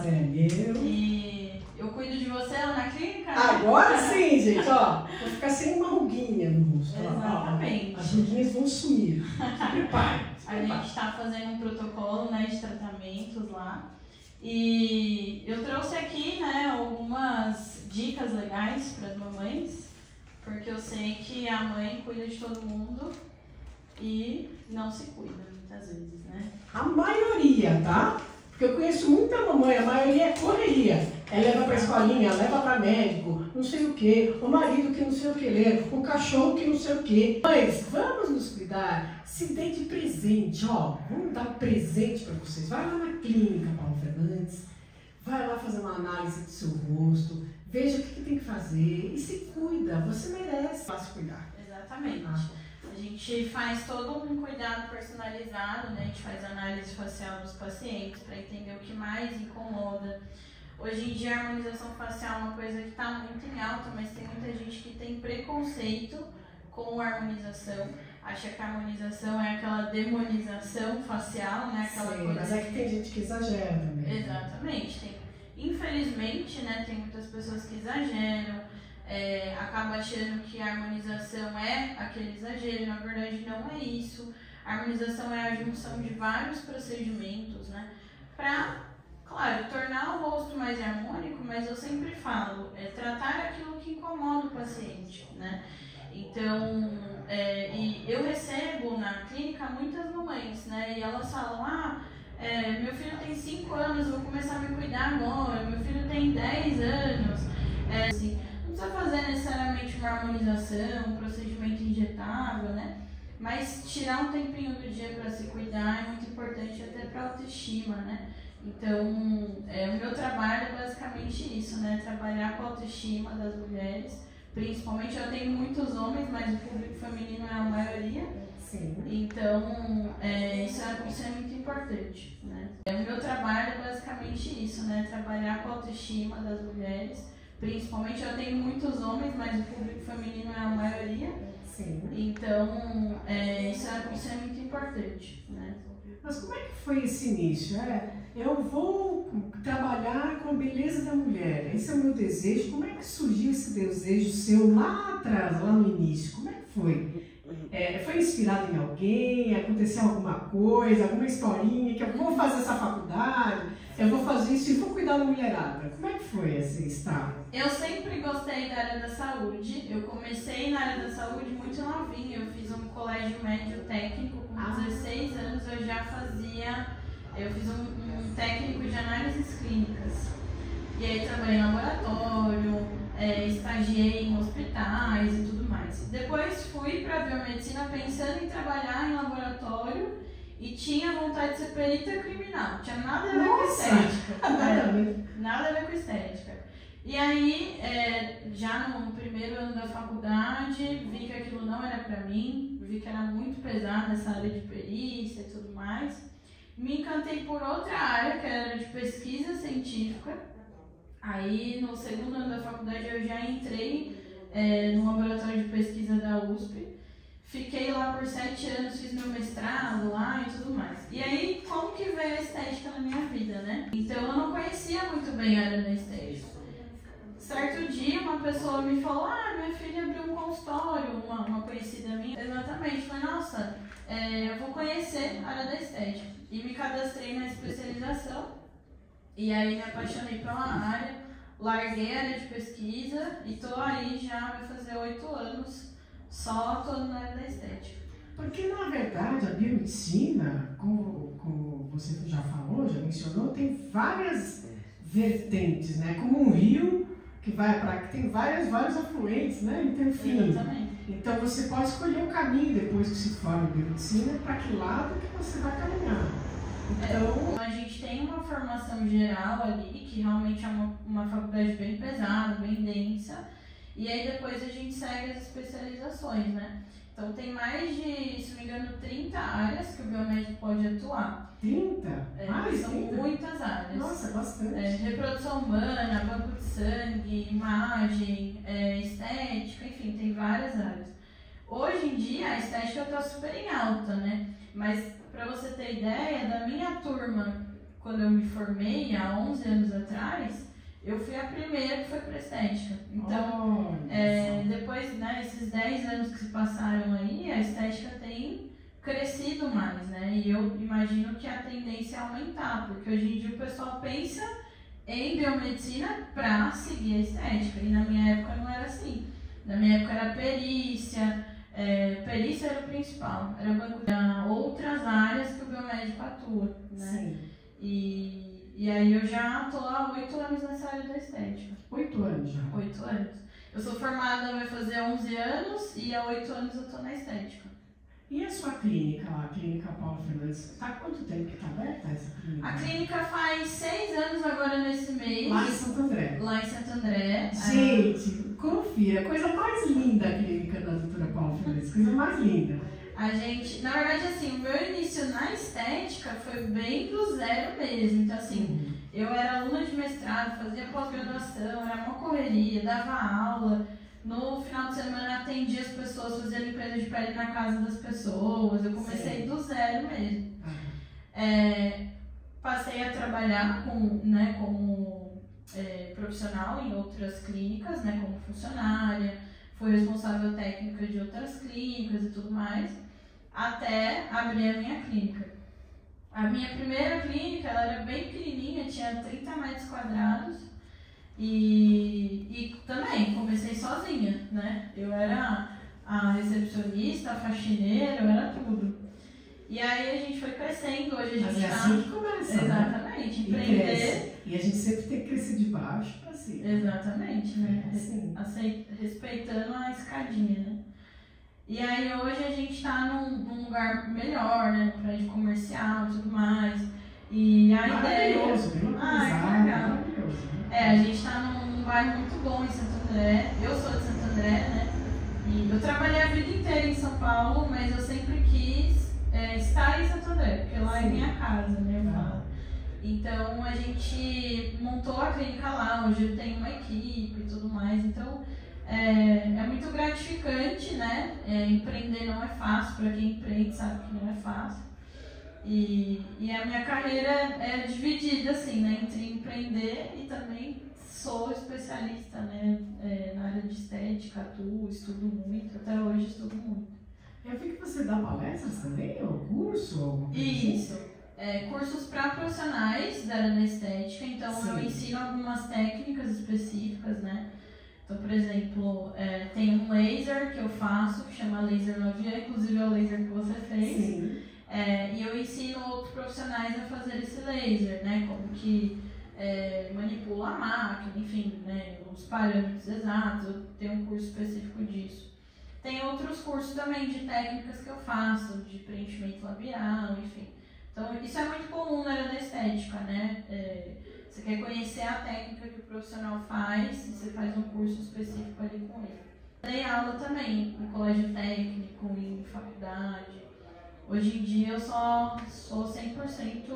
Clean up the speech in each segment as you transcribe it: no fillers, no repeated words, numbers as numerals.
Valeu. E eu cuido de você lá na clínica? Agora sim, gente, ó. Vou ficar sem uma ruguinha no rosto. Exatamente. Ó, as ruguinhas vão sumir. Se prepare. A gente está fazendo um protocolo, né, de tratamentos lá. E eu trouxe aqui, né, algumas dicas legais para as mamães, porque eu sei que a mãe cuida de todo mundo e não se cuida muitas vezes, né? A maioria, tá? Porque eu conheço muita mamãe, a maioria é correria. Ela leva pra escolinha, leva pra médico, não sei o quê, o marido que não sei o que leva, o cachorro que não sei o quê. Mas vamos nos cuidar, se dê de presente, ó. Vamos dar um presente pra vocês. Vai lá na clínica, Paulo Fernandes, vai lá fazer uma análise do seu rosto, veja o que tem que fazer e se cuida, você merece se cuidar. Exatamente. A gente faz todo um cuidado personalizado, né? A gente faz análise facial dos pacientes para entender o que mais incomoda. Hoje em dia a harmonização facial é uma coisa que está muito em alta, mas tem muita gente que tem preconceito com a harmonização. Acha que a harmonização é aquela demonização facial, né? Aquela coisa. Mas é que tem gente que exagera também. Exatamente. Infelizmente, né, tem muitas pessoas que exageram. Acaba achando que a harmonização é aquele exagero, e na verdade não é isso. A harmonização é a junção de vários procedimentos, né, para, claro, tornar o rosto mais harmônico, mas eu sempre falo, tratar aquilo que incomoda o paciente, né. Então, e eu recebo na clínica muitas mamães, né, e elas falam, meu filho tem 5 anos, vou começar a me cuidar agora, meu filho tem 10 anos, assim, não precisa fazer necessariamente uma harmonização, um procedimento injetável, né? Mas tirar um tempinho do dia para se cuidar é muito importante até para a autoestima, né? Então, o meu trabalho é basicamente isso, né? Trabalhar com a autoestima das mulheres, principalmente eu tenho muitos homens, mas o público feminino é a maioria. Sim. Então, isso é muito importante, né? O meu trabalho é basicamente isso, né? Trabalhar com a autoestima das mulheres. Principalmente eu tenho muitos homens, mas o público feminino é a maioria. Sim. Então, isso é muito importante, né? Mas como é que foi esse início? Eu vou trabalhar com a beleza da mulher. Esse é o meu desejo. Como é que surgiu esse desejo seu lá atrás, lá no início? Como é que foi? Foi inspirado em alguém? Aconteceu alguma coisa, alguma historinha que eu vou fazer essa faculdade, eu vou fazer isso e vou cuidar da mulherada? Como é que foi esse estado? Eu sempre gostei da área da saúde. Eu comecei na área da saúde muito novinha. Eu fiz um colégio médio técnico com 16 anos. Eu já fazia, eu fiz um técnico de análises clínicas. E aí trabalhei em laboratório, estagiei em hospitais e tudo mais. Depois fui para a biomedicina pensando em trabalhar em laboratório e tinha vontade de ser perita criminal. Não tinha nada a ver com estética. Nada a ver com estética. E aí, já no primeiro ano da faculdade, vi que aquilo não era para mim, vi que era muito pesado essa área de perícia e tudo mais. Me encantei por outra área, que era de pesquisa científica. Aí, no segundo ano da faculdade, eu já entrei no laboratório de pesquisa da USP. Fiquei lá por 7 anos, fiz meu mestrado lá e tudo mais. E aí, como que veio a estética na minha vida, né? Então, eu não conhecia muito bem a área da estética. Certo dia, uma pessoa me falou, minha filha abriu um consultório, uma conhecida minha. Exatamente, falei, nossa, eu vou conhecer a área da estética. E me cadastrei na especialização. E aí me apaixonei pela área, larguei a área de pesquisa e tô aí já vai fazer 8 anos só atuando na área da estética. Porque na verdade a biomedicina, como você já falou, já mencionou, tem várias vertentes, né? Como um rio que vai para que tem vários afluentes, né? Então, enfim. Exatamente. Então você pode escolher um caminho depois que se forma em biomedicina para que lado que você vai caminhar. Então, a gente tem uma formação geral ali, que realmente é uma faculdade bem pesada, bem densa, e aí depois a gente segue as especializações, né? Então tem mais de, se não me engano, 30 áreas que o biomédico pode atuar. 30? São 30? Muitas áreas. Nossa, bastante. Reprodução humana, banco de sangue, imagem, estética, enfim, tem várias áreas. Hoje em dia a estética está super em alta, né? Mas para você ter ideia, da minha turma, quando eu me formei, há 11 anos eu fui a primeira que foi para estética. Então, depois, né, esses 10 anos que se passaram aí, a estética tem crescido mais, né? E eu imagino que a tendência é aumentar, porque hoje em dia o pessoal pensa em biomedicina para seguir a estética. E na minha época não era assim. Na minha época era perícia, perícia era o principal, era banco de outras áreas que o biomédico atua, né? Sim. E aí eu já tô há 8 anos nessa área da estética. 8 anos já? 8 anos. Eu sou formada, vai fazer 11 anos e há 8 anos eu tô na estética. E a sua clínica lá, a Clínica Paula Fernandes, está há quanto tempo que está aberta essa clínica? A clínica faz 6 anos agora nesse mês. Lá em Santo André. Lá em Santo André. Gente, confira, coisa mais linda a clínica da doutora Paula Fernandes, coisa mais linda. A gente, na verdade, assim, o meu início na estética foi bem do zero mesmo. Então, assim, eu era aluna de mestrado, fazia pós-graduação, era uma correria, dava aula. No final de semana atendia as pessoas, fazia limpeza de pele na casa das pessoas. Eu comecei do zero mesmo. Passei a trabalhar como profissional em outras clínicas, né, como funcionária. Fui responsável técnica de outras clínicas e tudo mais, até abrir a minha clínica. A minha primeira clínica, ela era bem pequenininha, tinha 30 metros quadrados. E também comecei sozinha, né? Eu era a recepcionista, a faxineira, eu era tudo. E aí a gente foi crescendo, hoje a gente Mas é assim que começa. Exatamente, né? empreender. E a gente sempre tem que crescer de baixo para cima. Exatamente, né? Assim. Respeitando a escadinha, né? E aí hoje a gente tá num lugar melhor, né? Um prédio comercial e tudo mais. E a maravilhoso, ideia... maravilhoso. A gente tá num bairro muito bom em Santo André. Eu sou de Santo André, né? E eu trabalhei a vida inteira em São Paulo, mas eu sempre quis estar em Santo André, porque lá é minha casa, né? Eu falo. Então a gente montou a clínica lá, hoje eu tenho uma equipe e tudo mais. Então é muito gratificante, né? Empreender não é fácil, para quem empreende sabe que não é fácil. E a minha carreira é dividida assim, né, entre empreender e também sou especialista, né, na área de estética, atuo, estudo muito, até hoje estudo muito. Eu vi que você dá palestras também, ou curso? Ou isso, cursos para profissionais da área da estética, então eu ensino algumas técnicas específicas, né. Então, por exemplo, tem um laser que eu faço, que chama Laser Novia, inclusive é o laser que você fez. Sim. E eu ensino outros profissionais a fazer esse laser, né? Como que manipula a máquina, enfim, né? Os parâmetros exatos, eu tenho um curso específico disso. Tem outros cursos também de técnicas que eu faço, de preenchimento labial, enfim. Então, isso é muito comum na área da estética, né? Você quer conhecer a técnica que o profissional faz, e você faz um curso específico ali com ele. Dei aula também em colégio técnico, em faculdade. Hoje em dia eu só sou 100%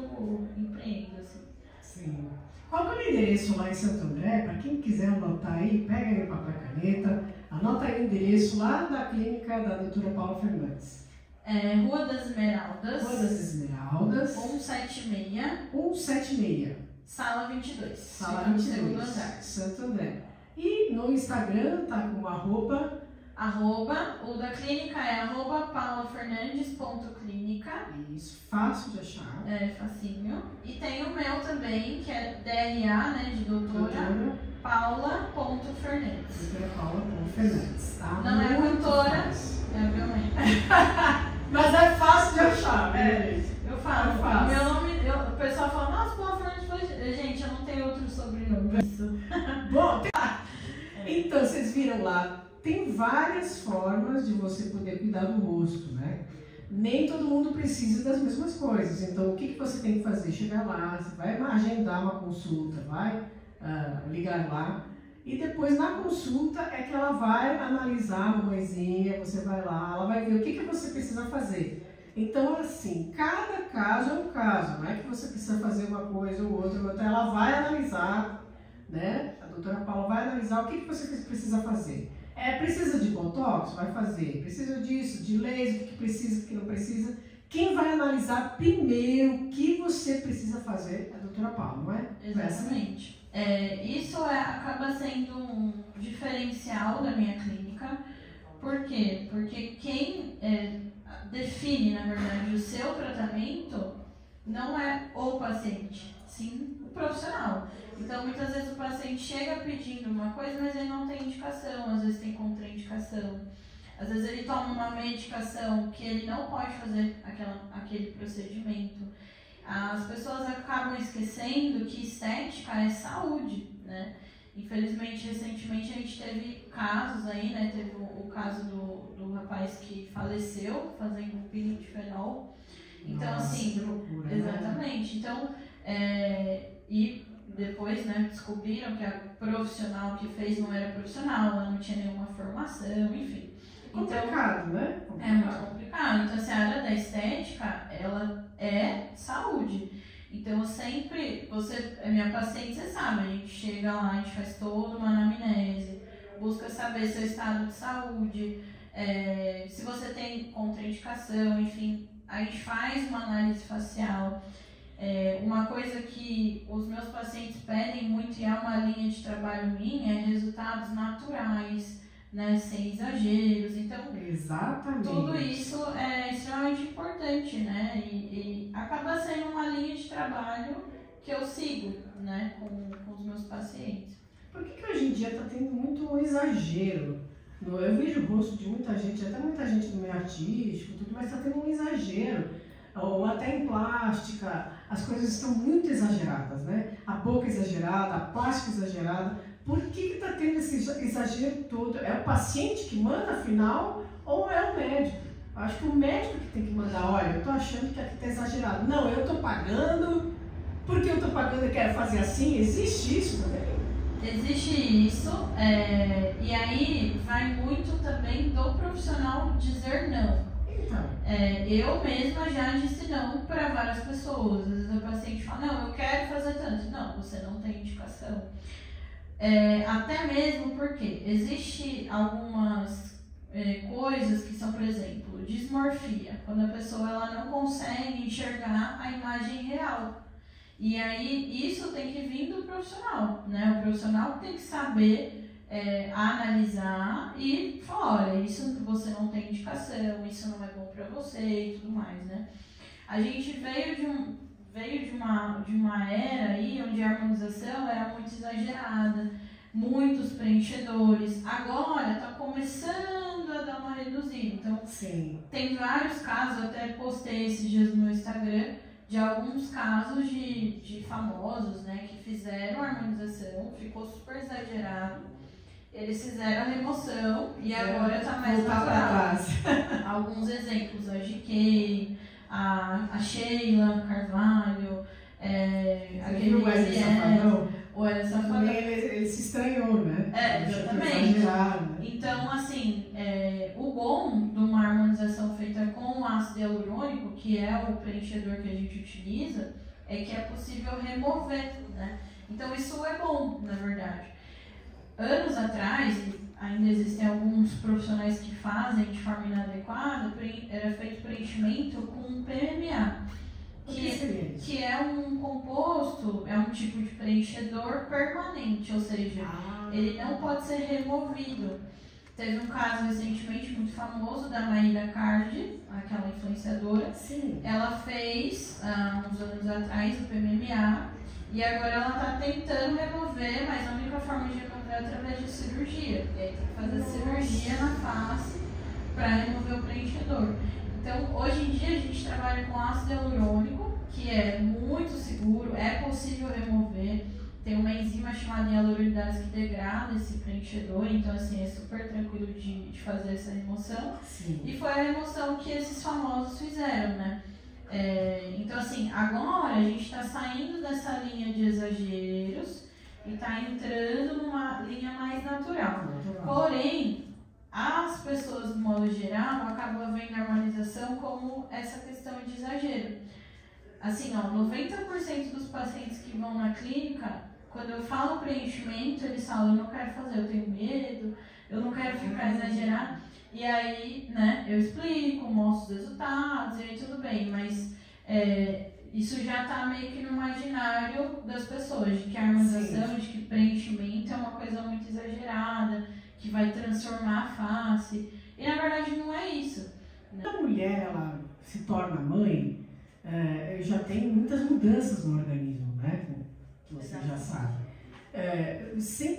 empreendo, assim. Sim. Qual que é o endereço lá em Santo André? Para quem quiser anotar aí, pega aí o papel e caneta, anota aí o endereço lá da clínica da doutora Paula Fernandes. Rua das Esmeraldas. Rua das Esmeraldas. 176. 176. Sala 22. Sala 22. Segundo andar. Santo André. E no Instagram tá com uma o da clínica é @paulafernandes.clinica. Isso, fácil de achar. Facinho. E tem o meu também, que é DRA, né, de doutora Paula.Fernandes. Doutora Paula.Fernandes, tá? Não é cantora, é a minha mãe. Mas é fácil de achar, né? Eu falo, meu nome, o pessoal fala, nossa, Paula Fernandes, gente, eu não tenho outro sobrenome. Isso. Bom, então vocês viram lá. Tem várias formas de você poder cuidar do rosto, né? Nem todo mundo precisa das mesmas coisas. Então, o que você tem que fazer? Chegar lá, você vai agendar uma consulta, vai ligar lá. E depois, na consulta, é que ela vai analisar a mamãezinha, você vai lá, ela vai ver o que você precisa fazer. Então, assim, cada caso é um caso. Não é que você precisa fazer uma coisa ou outra. Ela vai analisar, né? A doutora Paula vai analisar o que você precisa fazer. Precisa de botox? Vai fazer. Precisa disso, de laser, o que precisa, o que não precisa. Quem vai analisar primeiro o que você precisa fazer é a doutora Paula, não é? Exatamente. Isso acaba sendo um diferencial da minha clínica. Por quê? Porque quem define, na verdade, o seu tratamento não é o paciente, sim o profissional. Então, muitas vezes o paciente chega pedindo uma coisa, mas ele não tem indicação, às vezes tem contraindicação. Às vezes ele toma uma medicação que ele não pode fazer aquele procedimento. As pessoas acabam esquecendo que estética é saúde, né? Infelizmente, recentemente a gente teve casos aí, né? Teve o caso do rapaz que faleceu fazendo pirindifenol. Então, nossa, assim, que loucura, exatamente. Né? Então, e depois, né, descobriram que a profissional que fez não era profissional, ela não tinha nenhuma formação, enfim. Complicado, né? É muito complicado. Então, assim, a área da estética, ela é saúde. Então, eu sempre, você é minha paciente, você sabe, a gente chega lá, a gente faz toda uma anamnese, busca saber seu estado de saúde, se você tem contraindicação, enfim, a gente faz uma análise facial. Uma coisa que os meus pacientes pedem muito e é uma linha de trabalho minha é resultados naturais, né, sem exageros. Então, exatamente, tudo isso é extremamente importante, né? E acaba sendo uma linha de trabalho que eu sigo, né, com os meus pacientes. Por que hoje em dia está tendo muito exagero? Eu vejo o rosto de muita gente, até muita gente do meio artístico, tudo, mas está tendo um exagero. Ou até em plástica, as coisas estão muito exageradas, né? A boca exagerada, a plástica exagerada. Por que está tendo esse exagero todo? É o paciente que manda, afinal, ou é o médico? Eu acho que o médico que tem que mandar, olha, eu estou achando que aqui está exagerado. Não, eu estou pagando, porque eu estou pagando e quero fazer assim. Existe isso também? Existe isso, e aí vai muito também do profissional dizer não. Então. Eu mesma já disse não para várias pessoas. Às vezes o paciente fala, não, eu quero fazer tanto. Não, você não tem indicação. Até mesmo porque existe algumas coisas que são, por exemplo, dismorfia, quando a pessoa ela não consegue enxergar a imagem real. E aí isso tem que vir do profissional, né? O profissional tem que saber analisar e falar, olha, isso você não tem indicação, isso não é bom para você e tudo mais, né? A gente veio de uma era aí onde a harmonização era muito exagerada, muitos preenchedores. Agora está começando a dar uma reduzida. Então, sim, tem vários casos, eu até postei esses dias no meu Instagram, de alguns casos de famosos, né, que fizeram a harmonização, ficou super exagerado. Eles fizeram a remoção e agora está mais natural. Alguns exemplos, a GK, a Sheila Carvalho, aquele o Wesley Safadão. O Wesley Safadão. Ele se estranhou, né? Exatamente. Né? Então, assim, o bom de uma harmonização feita com o ácido hialurônico, que é o preenchedor que a gente utiliza, é que é possível remover, né? Então, isso é bom, na verdade. Anos atrás, ainda existem alguns profissionais que fazem de forma inadequada, era feito preenchimento com PMMA, que é um composto, é um tipo de preenchedor permanente, ou seja, ele não pode ser removido. Teve um caso recentemente muito famoso da Maíra Cardi, aquela influenciadora. Sim. Ela fez, uns anos atrás, o PMMA, e agora ela está tentando remover, mas a única forma de remover é através de cirurgia. E aí tem que fazer cirurgia na face para remover o preenchedor. Então, hoje em dia a gente trabalha com ácido hialurônico, que é muito seguro, é possível remover. Tem uma enzima chamada hialuronidase que degrada esse preenchedor, então assim, é super tranquilo de fazer essa remoção. Sim. E foi a remoção que esses famosos fizeram, né? Então assim, agora a gente está saindo dessa linha de exageros e está entrando numa linha mais natural. Porém, as pessoas, de modo geral, acabam vendo a harmonização como essa questão de exagero. Assim, 90% dos pacientes que vão na clínica, quando eu falo preenchimento, eles falam, eu não quero fazer, eu tenho medo, eu não quero ficar exagerado. E aí, né, eu explico, mostro os resultados, e aí tudo bem, mas isso já está meio que no imaginário das pessoas, de que a harmonização, de que preenchimento é uma coisa muito exagerada, que vai transformar a face, e na verdade não é isso. Quando a mulher ela se torna mãe, já tem muitas mudanças no organismo, né, que você já sabe.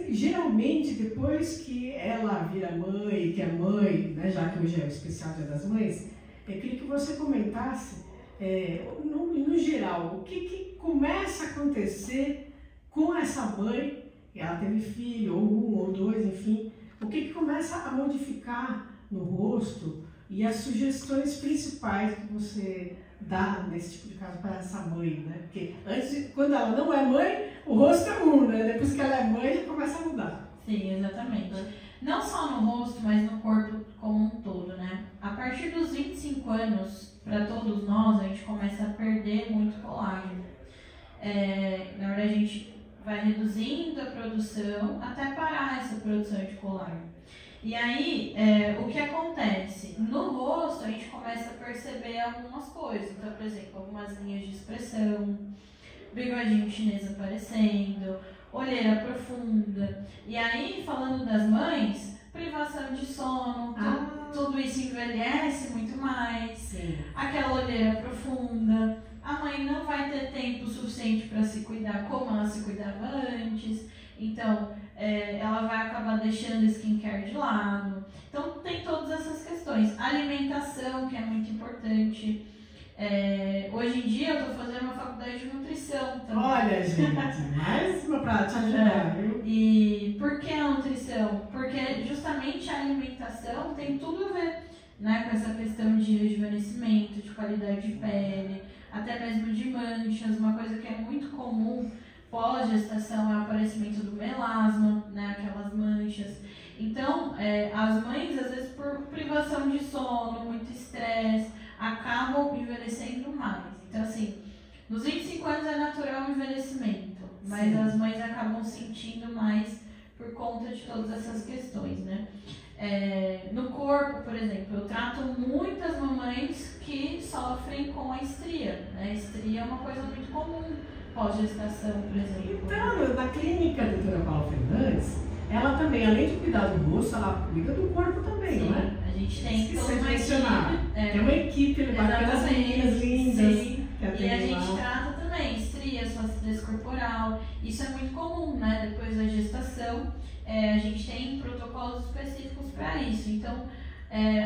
Geralmente, depois que ela vira mãe, que é mãe, né, já que hoje é o especial Dia das Mães, eu queria que você comentasse, no geral, o que começa a acontecer com essa mãe, ela teve filho, ou um, ou dois, enfim, o que começa a modificar no rosto e as sugestões principais que você dá nesse tipo de caso para essa mãe, né? Porque antes, quando ela não é mãe, o rosto é um, né? Depois que ela é mãe, já começa a mudar. Sim, exatamente. Não só no rosto, mas no corpo como um todo, né? A partir dos 25 anos, para todos nós, a gente começa a perder muito colágeno. Na verdade, a gente vai reduzindo a produção até parar essa produção de colágeno. E aí, o que acontece? No rosto, a gente começa a perceber algumas coisas. Então, por exemplo, algumas linhas de expressão, bigodinho chinês aparecendo, olheira profunda. E aí, falando das mães, privação de sono, tudo isso envelhece muito mais. Sim. Aquela olheira profunda. A mãe não vai ter tempo suficiente para se cuidar como ela se cuidava antes. Então, ela vai acabar deixando o skincare de lado. Então, tem todas essas questões. Alimentação, que é muito importante. Hoje em dia, eu estou fazendo uma faculdade de nutrição também. Olha, gente, mais uma para te ajudar, viu? E por que a nutrição? Porque justamente a alimentação tem tudo a ver, né, com essa questão de rejuvenescimento, de qualidade de pele, até mesmo de manchas. Uma coisa que é muito comum pós-gestação é o aparecimento do melasma, né, aquelas manchas. Então, as mães, às vezes, por privação de sono, muito estresse, acabam envelhecendo mais. Então, assim, nos 25 anos é natural o envelhecimento, mas Sim. as mães acabam sentindo mais por conta de todas essas questões, né? No corpo, por exemplo, eu trato muitas mamães que sofrem com a estria, né? A estria é uma coisa muito comum pós-gestação, por exemplo. Então, na clínica da doutora Paula Fernandes, ela também, além de cuidar do rosto, ela cuida do corpo também, Sim, não é? a gente tem toda uma mencionar. equipe. Tem uma equipe bacana, as meninas lindas. Sim. E a gente trata também estria, flacidez corporal. Isso é muito comum, né? Depois da gestação, a gente tem protocolos específicos para isso. Então,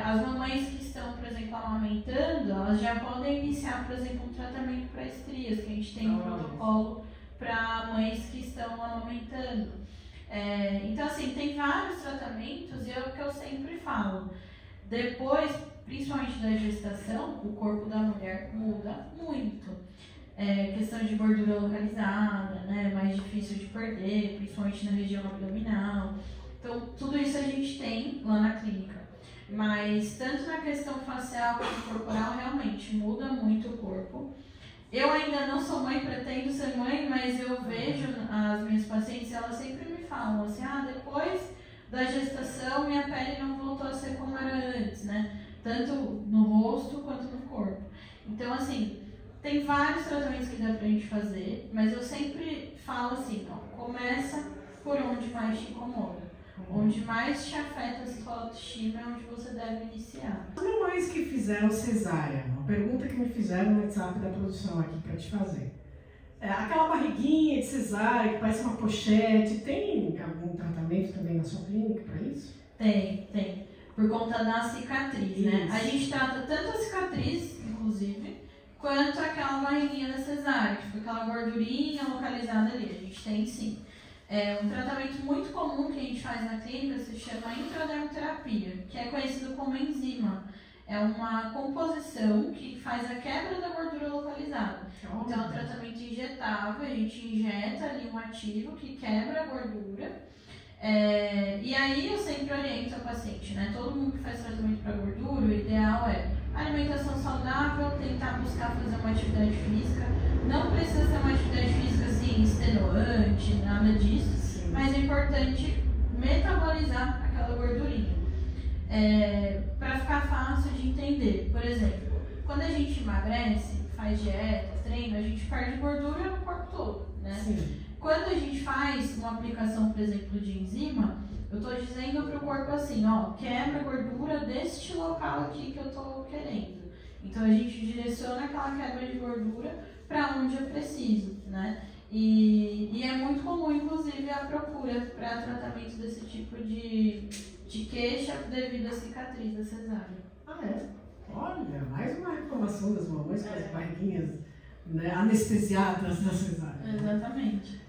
as mamães que estão, por exemplo, amamentando, elas já podem iniciar, por exemplo, um tratamento para estrias, que a gente tem um protocolo para mães que estão amamentando. Então, assim, tem vários tratamentos e é o que eu sempre falo. Depois, principalmente da gestação, o corpo da mulher muda muito. Questão de gordura localizada, né, mais difícil de perder, principalmente na região abdominal. Então, tudo isso a gente tem lá na clínica. Mas, tanto na questão facial quanto corporal, realmente muda muito o corpo. Eu ainda não sou mãe, pretendo ser mãe, mas eu vejo as minhas pacientes, elas sempre me falam assim, depois da gestação minha pele não voltou a ser como era antes, né? Tanto no rosto quanto no corpo. Então, assim, tem vários tratamentos que dá pra gente fazer, mas eu sempre falo assim, começa por onde mais te incomoda. Onde mais te afeta a sua autoestima é onde você deve iniciar. As mamães que fizeram cesárea, uma pergunta que me fizeram no WhatsApp da produção aqui para te fazer. Aquela barriguinha de cesárea que parece uma pochete, tem algum tratamento também na sua clínica para isso? Tem. Por conta da cicatriz, né? Isso. A gente trata tanto a cicatriz, inclusive, quanto aquela barriguinha da cesárea, que fica aquela gordurinha localizada ali. A gente tem sim. Um tratamento muito comum que a gente faz na clínica se chama intradermoterapia, que é conhecido como enzima. É uma composição que faz a quebra da gordura localizada. Então é um tratamento injetável, a gente injeta ali um ativo que quebra a gordura. E aí eu sempre oriento a paciente, né? Todo mundo que faz tratamento para gordura, o ideal é alimentação saudável, tentar buscar fazer uma atividade física. Não precisa ser uma atividade física assim, extenuante, nada disso, mas é importante metabolizar aquela gordurinha. Para ficar fácil de entender, por exemplo, quando a gente emagrece, faz dieta, treina, a gente perde gordura no corpo todo, né? Sim. Quando a gente faz uma aplicação, por exemplo, de enzima, eu estou dizendo para o corpo assim, ó, quebra a gordura deste local aqui que eu estou querendo. Então a gente direciona aquela quebra de gordura para onde eu preciso, né? E é muito comum, inclusive, a procura para tratamento desse tipo de queixa devido à cicatriz da cesárea. Ah, é? Olha, mais uma reclamação das mamães com as barriguinhas, né, anestesiadas da cesárea. Exatamente.